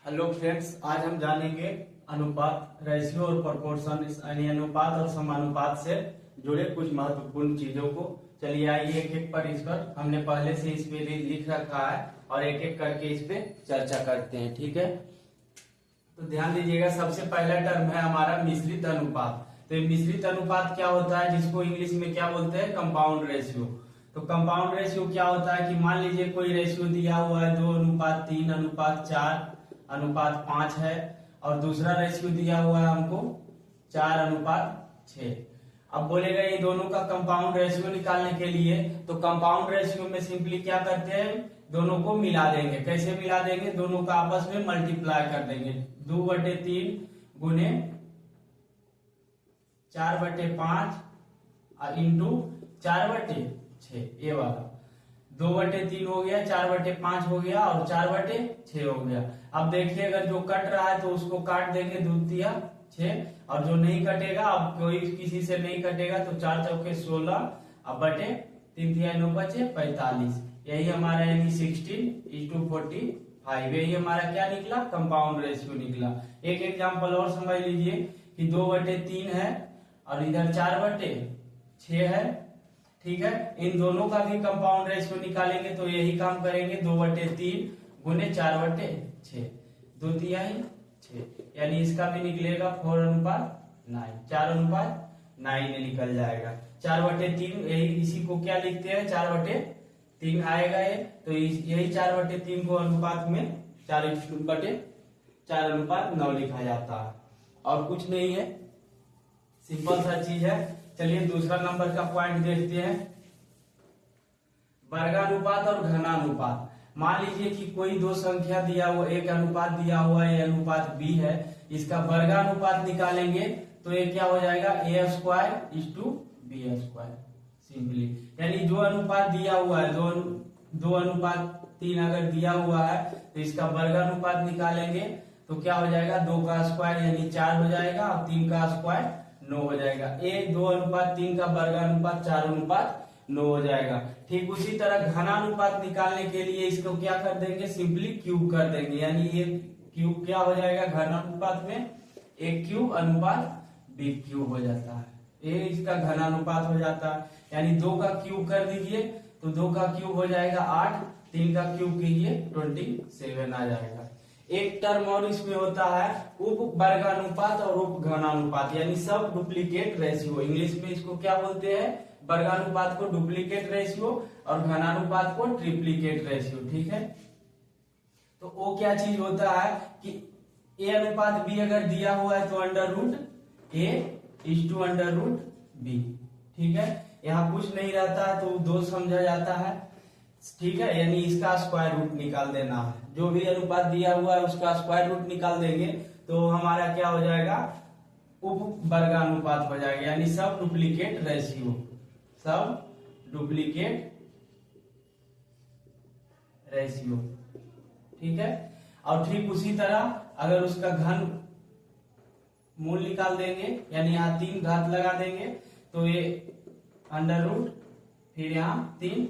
Hello friends, आज हम जानेंगे अनुपात, रेशियो और प्रोपोर्शन, यानी अनुपात और समानुपात से जुड़े कुछ महत्वपूर्ण चीजों को। चलिए आइए एक एक पर इस पर हमने पहले से इस पे लिख रखा है और एक एक करके इस पे चर्चा करते हैं। ठीक है, तो ध्यान दीजिएगा। सबसे पहला टर्म है हमारा मिश्रित अनुपात। तो ये मिश्रित अनुपात क्या होता है, जिसको इंग्लिश में क्या बोलते हैं, कंपाउंड रेशियो। तो कंपाउंड रेशियो क्या होता है कि मान लीजिए कोई रेशियो दिया हुआ है 2:3:4:5 है, और दूसरा रेशियो दिया हुआ है हमको 4:6। अब बोलेगा ये दोनों का कंपाउंड रेशियो निकालने के लिए, तो कंपाउंड रेशियो में सिंपली क्या करते हैं, दोनों को मिला देंगे। कैसे मिला देंगे, दोनों का आपस में मल्टीप्लाई कर देंगे। 2/3 गुने 4/5 इंटू 4/6, ये वाला 2/3 हो गया, 4/5 हो गया और 4/6 हो गया। अब देखिए, अगर जो कट रहा है तो उसको काट देंगे 2×3=6, और जो नहीं कटेगा, अब कोई किसी से नहीं कटेगा तो 4×4=16, अब बटे 3×3=9=45। यही हमारा यानी 16:45, यही हमारा क्या निकला, कंपाउंड रेशियो निकला। एक एग्जांपल और समझ लीजिए कि 2/3 है और इधर 4/6 है। ठीक है, इन दोनों का भी कंपाउंड रेशियो निकालेंगे तो यही काम करेंगे। 2/3 गुने 4/6, 2×3=6, यानी इसका भी निकलेगा 4:9, 4:9 निकल जाएगा। 4/3 यही, इसी को क्या लिखते हैं, 4/3 आएगा ये। तो यही 4/3 को अनुपात में 4:9 लिखा जाता है, और कुछ नहीं है, सिंपल सा चीज है। चलिए दूसरा नंबर का पॉइंट देखते हैं, वर्गानुपात और घनानुपात। मान लीजिए कि कोई दो संख्या दिया हुआ, एक अनुपात दिया हुआ है, अनुपात b है, इसका वर्गानुपात निकालेंगे तो ये क्या हो जाएगा, a²:b², सिंपली। यानी जो अनुपात दिया हुआ है, 2:3 अगर दिया हुआ है तो इसका वर्गानुपात निकालेंगे तो क्या हो जाएगा, 2 का स्क्वायर यानी 4 हो जाएगा, और 3 का स्क्वायर 9 हो जाएगा। 2:3 का वर्गानुपात 4:9 हो जाएगा। ठीक उसी तरह घनानुपात निकालने के लिए इसको क्या कर देंगे, सिंपली क्यूब कर देंगे, यानी ये क्यूब क्या हो जाएगा, घनानुपात में a³/b³ हो जाता है, ये इसका घनानुपात हो जाता है। यानी 2 का क्यूब कर दीजिए तो 2 का क्यूब हो जाएगा 8, 3 का क्यूब कीजिए 27 आ जाएगा। एक टर्म और इसमें होता है उप वर्गानुपात और उप घनानुपात, यानी सब डुप्लीकेट रेशियो। इंग्लिश में इसको क्या बोलते हैं, वर्गानुपात को डुप्लीकेट रेशियो और घनानुपात को ट्रिप्लीकेट रेशियो। ठीक है, तो वो क्या चीज होता है कि a/b अगर दिया हुआ है तो √a=√b। ठीक है, यहाँ कुछ नहीं रहता है तो 2 समझा जाता है। ठीक है, यानी इसका स्क्वायर रूट निकाल देना है, जो भी अनुपात दिया हुआ है उसका स्क्वायर रूट निकाल देंगे तो हमारा क्या हो जाएगा, उप वर्गानुपात हो जाएगा, यानी सब डुप्लीकेट रेशियो, सब डुप्लीकेट रेशियो। ठीक है, और ठीक उसी तरह अगर उसका घन मूल निकाल देंगे, यानी यहाँ 3 घात लगा देंगे तो ये √, फिर यहाँ 3,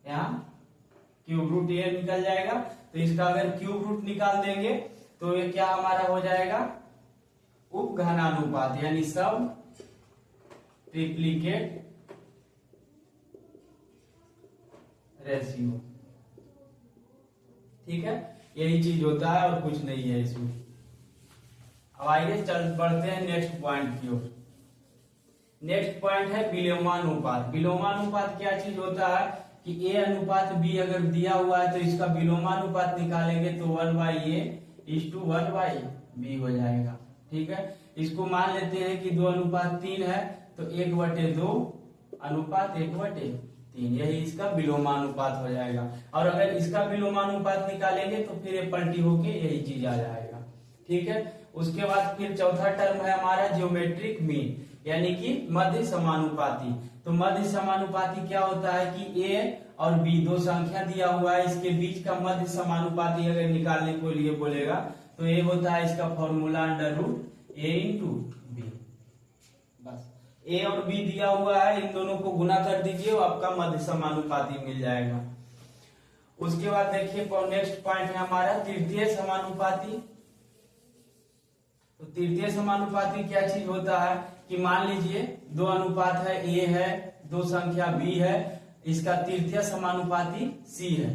यहाँ क्यूब रूट ये निकल जाएगा। तो इसका अगर क्यूब रूट निकाल देंगे तो ये क्या हमारा हो जाएगा, उप घनानुपात, यानी सब ट्रिप्लीकेट रेशियो। ठीक है, यही चीज होता है और कुछ नहीं है इसमें। अब आइए चल बढ़ते हैं नेक्स्ट पॉइंट की ओर। नेक्स्ट पॉइंट है विलोमानुपात। विलोमानुपात क्या चीज होता है कि a/b अगर दिया हुआ है तो इसका विलोमानुपात निकालेंगे तो 1/a=1/b हो जाएगा। ठीक है, इसको मान लेते हैं कि 2:3 है तो 1/2:1/3, यही इसका विलोमानुपात हो जाएगा। और अगर इसका विलोमानुपात निकालेंगे तो फिर ये पलटी होके यही चीज आ जाएगा। ठीक है, उसके बाद फिर चौथा टर्म है हमारा ज्योमेट्रिक मीन, यानी कि मध्य समानुपाती। तो मध्य समानुपाती क्या होता है कि a और b दो संख्या दिया हुआ है, इसके बीच का मध्य समानुपाती अगर निकालने को लिए बोलेगा तो ये होता है इसका फॉर्मूला √a×b। बस a और b दिया हुआ है, इन दोनों को गुना कर दीजिए, आपका मध्य समानुपाती मिल जाएगा। उसके बाद देखिए नेक्स्ट पॉइंट है हमारा तृतीय समानुपाती। तो तृतीय समानुपाती क्या चीज होता है कि मान लीजिए दो अनुपात है, ए है, दो संख्या बी है, इसका तृतीय समानुपाती सी है।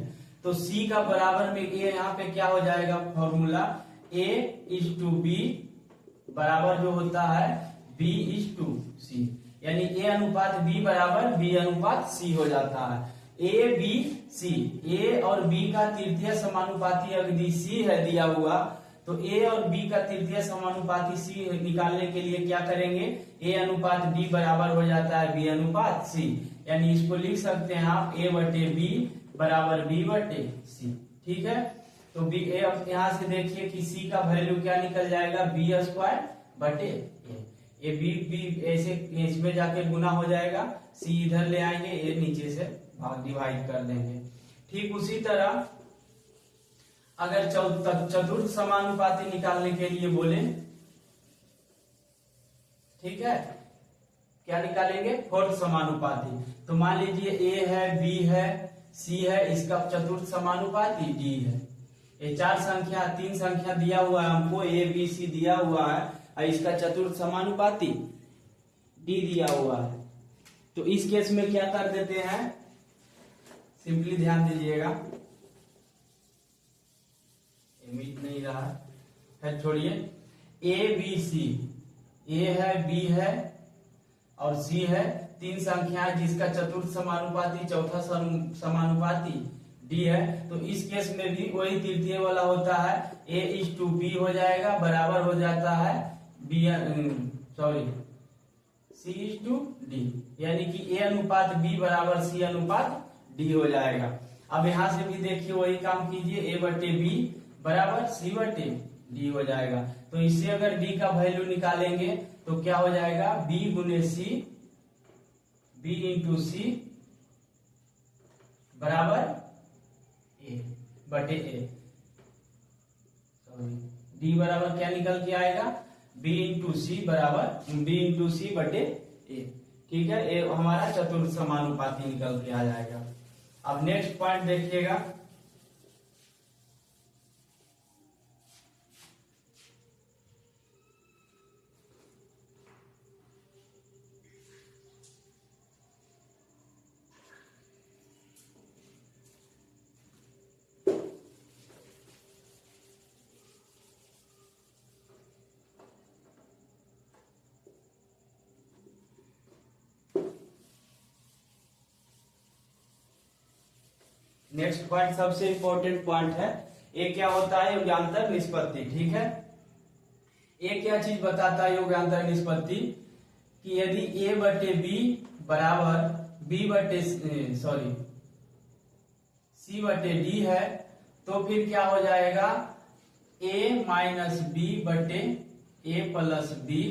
तो सी का बराबर में ए, यहाँ पे क्या हो जाएगा formula A is to B बराबर जो होता है बी इज टू सी, यानी ए अनुपात बी बराबर बी अनुपात सी हो जाता है। ए बी सी, ए और बी का तृतीय समानुपाती यदि सी है दिया हुआ, तो ए और बी का तृतीय समानुपाती सी निकालने के लिए क्या करेंगे, ए अनुपात बी बराबर हो जाता है बी अनुपात सी, यानी इसको लिख सकते हैं आप ए बटे बी बराबर बी बटे सी। ठीक है, तो बी यहाँ से देखिए कि सी का वैल्यू क्या निकल जाएगा, बी स्क्वायर बटे ए बी बी ऐसे इसमें जाके गुना हो जाएगा, सी इधर ले आएंगे, ए नीचे से डिवाइड कर देंगे। ठीक उसी तरह अगर चतुर्थ समानुपाती निकालने के लिए बोले, ठीक है, क्या निकालेंगे, फोर्थ समानुपाती। तो मान लीजिए ए है, बी है, सी है, इसका चतुर्थ समानुपाती डी है। ये तीन संख्या दिया हुआ है हमको, ए बी सी दिया हुआ है और इसका चतुर्थ समानुपाती डी दिया हुआ है। तो इस केस में क्या कर देते हैं, सिंपली ध्यान दीजिएगा, मिट नहीं रहा है, छोड़िए, ए बी सी, ए है, बी है और सी है, तीन संख्या जिसका चतुर्थ समानुपाती चौथा समानुपाती डी है। तो इस केस में भी वही तृतीय वाला होता है, ए इज टू बी हो जाएगा बराबर हो जाता है B C is to D, यानी कि ए अनुपात बी बराबर सी अनुपात डी हो जाएगा। अब यहां से भी देखिए वही काम कीजिए, ए बटे बी बराबर सी बटे डी हो जाएगा। तो इससे अगर डी का वैल्यू निकालेंगे तो क्या हो जाएगा, बी गुने सी, बी इंटू सी बराबर ए बटे ए, डी बराबर क्या निकल के आएगा, बी इंटू सी बराबर बी इंटू सी बटे ए। ठीक है, ए हमारा चतुर्थ समानुपाती निकल के आ जाएगा। अब नेक्स्ट पॉइंट देखिएगा, नेक्स्ट पॉइंट सबसे इंपॉर्टेंट पॉइंट है, ये क्या होता है, योग्यांतर निष्पत्ति। ठीक है, ये क्या चीज बताता है योग्यांतर निष्पत्ति, कि यदि ए बटे बी बराबर बी बटे सी बटे डी है, तो फिर क्या हो जाएगा, ए माइनस बी बटे ए प्लस बी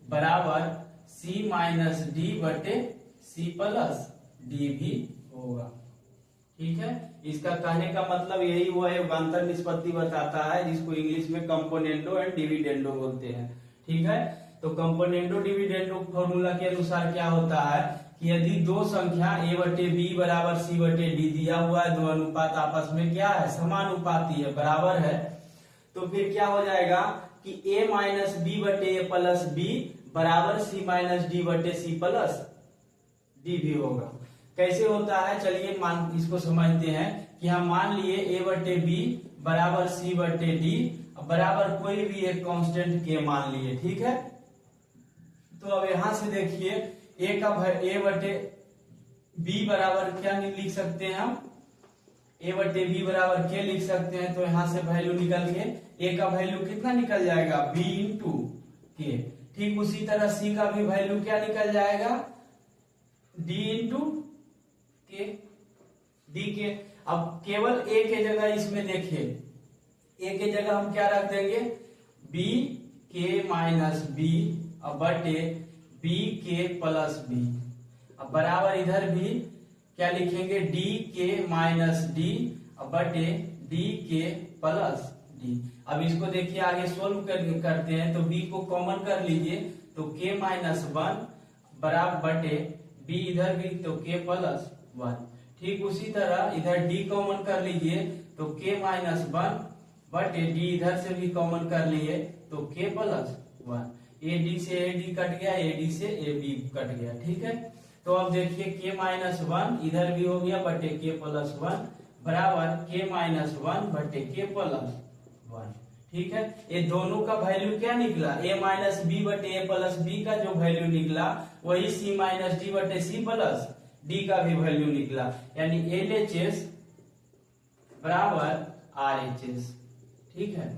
बराबर सी माइनस डी बटे सी प्लस डी भी होगा। ठीक है, इसका कहने का मतलब यही हुआ है, योगांतर निष्पत्ति बताता है, जिसको इंग्लिश में कंपोनेंडो एंड डिविडेंडो बोलते हैं। ठीक है, तो कंपोनेंडो डिविडेंडो फॉर्मूला के अनुसार क्या होता है कि यदि दो संख्या ए बटे बी बराबर सी बटे डी दिया हुआ है, दो अनुपात आपस में क्या है, समानुपाती है, बराबर है, तो फिर क्या हो जाएगा कि ए माइनस बी बटे ए प्लस बी बराबर सी माइनस डी बटे सी प्लस डी भी होगा। कैसे होता है, चलिए इसको समझते हैं कि हम मान लिए ए बटे बी बराबर सी बटे डी बराबर कोई भी एक कांस्टेंट के मान लिए। ठीक है, तो अब यहां से देखिए ए बटे बी बराबर क्या लिख सकते हैं हम, ए बटे बी बराबर के लिख सकते हैं। तो यहां से वैल्यू निकल के ए का वैल्यू कितना निकल जाएगा, बी इंटू के। ठीक उसी तरह सी का भी वैल्यू क्या निकल जाएगा, डी इंटू के, डी के। अब केवल ए के जगह इसमें देखिए, ए के जगह हम क्या रख देंगे, बी के माइनस बी बटे बी के प्लस बी। अब बराबर इधर भी क्या लिखेंगे, डी के माइनस डी बटे डी के प्लस डी। अब इसको देखिए आगे सोल्व करते हैं, तो बी को कॉमन कर लीजिए, तो के माइनस वन बराबर बटे बी इधर भी तो के प्लस वन। ठीक उसी तरह इधर डी कॉमन कर लीजिए तो k माइनस 1 बटे डी इधर से भी कॉमन कर लिए तो k प्लस 1। ए डी से ए डी कट गया, ए डी से ए बी कट गया। ठीक है, तो अब देखिए k माइनस 1 इधर भी हो गया बटे k प्लस 1 बराबर k माइनस 1 बटे k प्लस 1। ठीक है, ये दोनों का वैल्यू क्या निकला, a माइनस बी बटे ए प्लस बी का जो वैल्यू निकला वही c माइनस डी बटे सी प्लस डी का भी वैल्यू निकला, यानी LHS बराबर RHS। ठीक है,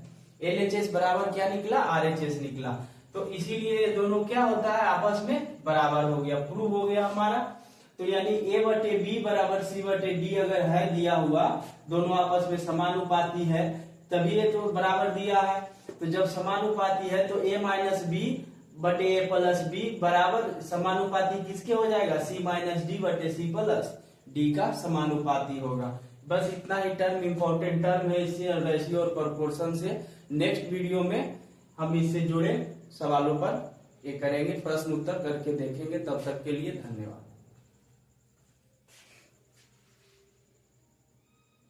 LHS बराबर क्या निकला, RHS निकला। तो इसीलिए ये दोनों क्या होता है, आपस में बराबर हो गया, प्रूव हो गया हमारा। तो यानी a बटे बी बराबर c बटे डी अगर है दिया हुआ, दोनों आपस में समानुपाती है, तभी ये तो बराबर दिया है। तो जब समानुपाती है तो a माइनस बी बटे ए प्लस बी बराबर समानुपाती किसके हो जाएगा, c माइनस डी बटे सी प्लस डी का समानुपाती होगा। बस इतना ही टर्म इंपॉर्टेंट टर्म है इससे रेशियो और प्रोपोर्शन से। नेक्स्ट वीडियो में हम इससे जुड़े सवालों पर ये करेंगे, प्रश्न उत्तर करके देखेंगे। तब तक के लिए धन्यवाद।